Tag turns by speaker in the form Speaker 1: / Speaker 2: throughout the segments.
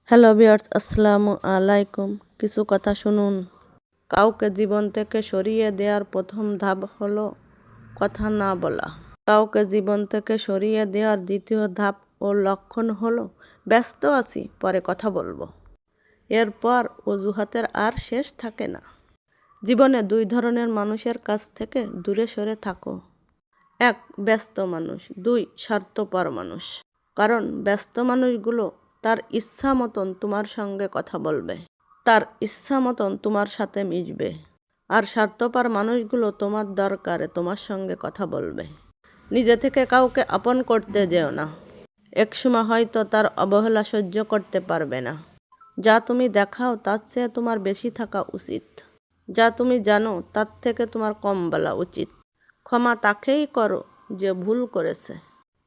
Speaker 1: Hello viewers, আসসালামু আলাইকুম। কিছু কথা শুনুন। কাউকে জীবন থেকে সরিয়ে দেওয়ার প্রথম ধাপ হলো কথা না বলা। কাউকে জীবন থেকে সরিয়ে দেওয়ার দ্বিতীয় ধাপ ও লক্ষণ হলো ব্যস্ত আছি, পরে কথা বলবো। এরপর অজুহাতের আর শেষ থাকে না। জীবনে দুই ধরনের মানুষের কাছ থেকে দূরে সরে থাকো। 1. ব্যস্ত মানুষ। 2. স্বার্থপর মানুষ। কারণ ব্যস্ত মানুষগুলো তার ইচ্ছা মতন তোমার সঙ্গে কথা বলবে, তার ইচ্ছা মতন তোমার সাথে মিশবে। আর স্বার্থপর মানুষগুলো তোমার দরকারে তোমার সঙ্গে কথা বলবে। নিজে থেকে কাউকে আপন করতে যেও না। একসময় হয়তো তার অবহেলা সহ্য করতে পারবে না। যা তুমি দেখাও তার চেয়ে তোমার বেশি থাকা উচিত। যা তুমি জানো তার থেকে তোমার কম বলা উচিত। ক্ষমা তাকেই করো যে ভুল করেছে,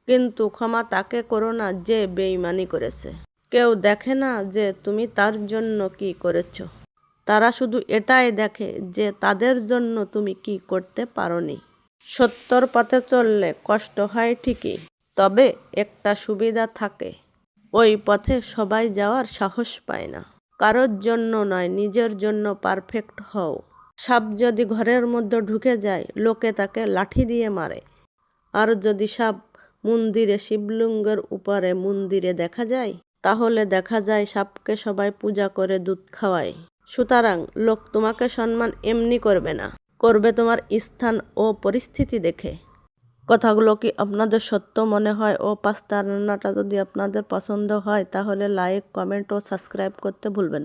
Speaker 1: কিন্তু ক্ষমা তাকে করো না যে বেঈমানি করেছে। কেউ দেখে না যে তুমি তার জন্য কি করেছো, তারা শুধু এটাই দেখে যে তাদের জন্য তুমি কি করতে পারোনি। সত্যর পথে চললে কষ্ট হয় ঠিকই, তবে একটা সুবিধা থাকে, ওই পথে সবাই যাওয়ার সাহস পায় না। কারোর জন্য নয়, নিজের জন্য পারফেক্ট হও। সাপ যদি ঘরের মধ্যে ঢুকে যায়, লোকে তাকে লাঠি দিয়ে মারে। আর যদি সাপ মন্দিরে শিবলিঙ্গের উপরে মন্দিরে দেখা যায়, তাহলে দেখা যায় সাপকে সবাই পূজা করে দুধ খাওয়ায়। সুতরাং লোক তোমাকে সম্মান এমনি করবে না, করবে তোমার স্থান ও পরিস্থিতি দেখে। কথাগুলো কি আপনাদের সত্য মনে হয় ও পাস্তা রান্নাটা যদি আপনাদের পছন্দ হয়, তাহলে লাইক, কমেন্ট ও সাবস্ক্রাইব করতে ভুলবেন না।